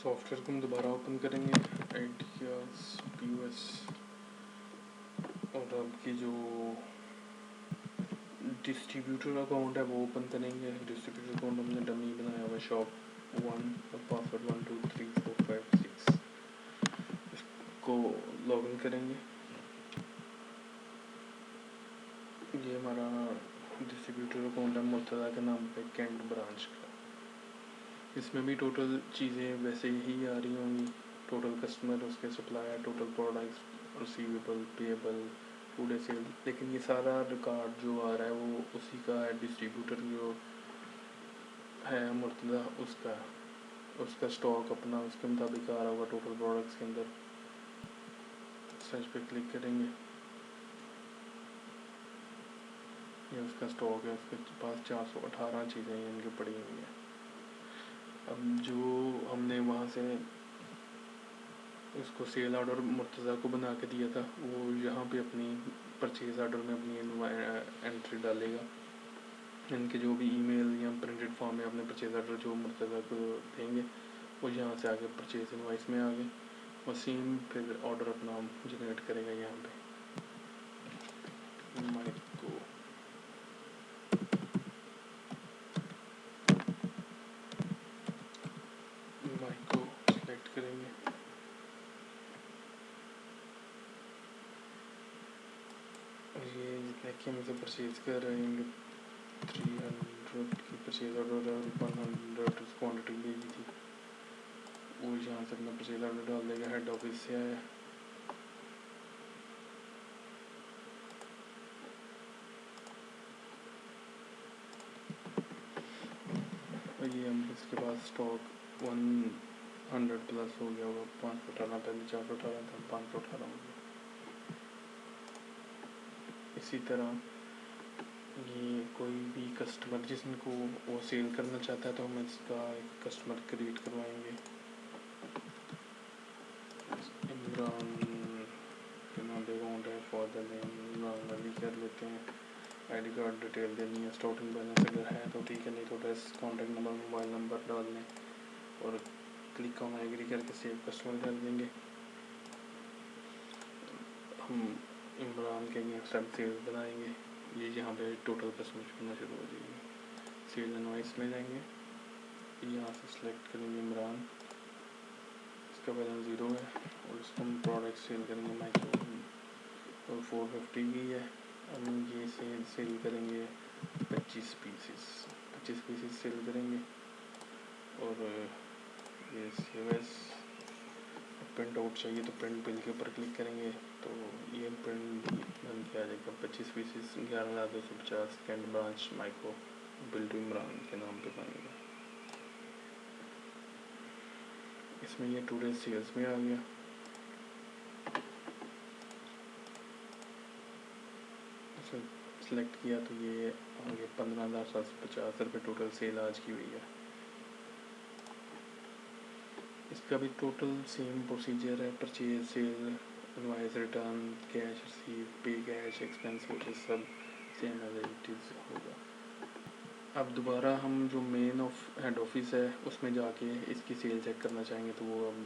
Software को हम दोबारा ओपन करेंगे, आइडियाज़ POS, और आपकी जो डिस्ट्रीब्यूटर अकाउंट है वो ओपन करेंगे। डिस्ट्रीब्यूटर अकाउंट हमने डमी बनाया हुआ शॉप 1 और पासवर्ड 1 2 3 4 5 6, इसको लॉगिन करेंगे। ये हमारा डिस्ट्रीब्यूटर अकाउंट है मुर्तज़ा के नाम पे कैंट ब्रांच का। इसमें भी टोटल चीज़ें वैसे ही आ रही होंगी, टोटल कस्टमर, उसके supplier, total products, receivable, payable, पूरे सेल, लेकिन ये सारा रिकॉर्ड जो आ रहा है वो उसी का है। डिस्ट्रीब्यूटर जो है मुर्तज़ा उसका स्टॉक अपना उसके मुताबिक आ रहा होगा टोटल प्रोडक्ट्स के अंदर। सर्च पे क्लिक करेंगे, ये उसका स्टॉक है, उसके पास 418 चीज़ें इनकी पड़ी हुई हैं। अब जो हमने वहाँ से उसको सेल ऑर्डर मुर्तज़ा को बना के दिया था वो यहाँ पे अपनी परचेज़ ऑर्डर में अपनी एंट्री डालेगा। इनके जो भी ईमेल या प्रिंटेड फॉर्म में अपने परचेज़ ऑर्डर जो मुर्तज़ा को देंगे वो यहाँ से आगे परचेज़ इनवॉइस में आगे वो सेम फिर ऑर्डर अपना जनरेट करेगा यहाँ पे। माइको सेलेक्ट करेंगे, ये जितने कि हम इसे परचेज़ कर रहे हैं 300 की परचेज़ ऑर्डर और 100 क्वान्टिटी भेजी थी, वो यहाँ से अपना परचेज़ ऑर्डर डाल देगा। हेड ऑफिस से आया, ये हम इसके बाद स्टॉक 100 प्लस हो गया होगा, 518, पहले 418 था, 518 हो गया। इसी तरह ये कोई भी कस्टमर जिसको वो सेल करना चाहता है तो हम इसका एक कस्टमर क्रिएट करवाएंगे। इमरान के नाम पे अकाउंट है, फादर नेम इमरान अली कर लेते हैं। आईडी कार्ड डिटेल देनी है, स्टार्टिंग बैलेंस अगर है तो ठीक है, नहीं तो address, contact number, mobile number डाल दें और क्लिक ऑन एग्री करके सेव कस्टमर कर देंगे। हम इमरान के अगेंस्ट अब सेल बनाएंगे, ये यहाँ पे टोटल कस्टमर करना शुरू हो जाएगी। सेल इनवॉइस में जाएंगे, यहाँ से सिलेक्ट करेंगे इमरान, इसका बैलेंस 0 है और इसको हम प्रोडक्ट सेल करेंगे माइक्रो और 450 की है। हम ये सेल करेंगे 25 पीसेस सेल करेंगे और ये COS प्रिंट आउट चाहिए तो प्रिंट बिल के ऊपर क्लिक करेंगे तो ये प्रिंट बन के आ जाएगा। 25 pieces 11,250 cantt branch micro bill to Imran के नाम पे बनेगा। इसमें ये टुडे सेल्स में आ गया। सेलेक्ट किया तो ये आगे 15,750 रुपये टोटल सेल आज की हुई है। इसका भी टोटल सेम प्रोसीजर है, purchase, sale, invoice, return, cash receive, pay cash, expense, वो सब सेम एज इट इज़ होगा। अब दोबारा हम जो मेन हेड ऑफिस है उसमें जाके इसकी सेल चेक करना चाहेंगे तो वो हम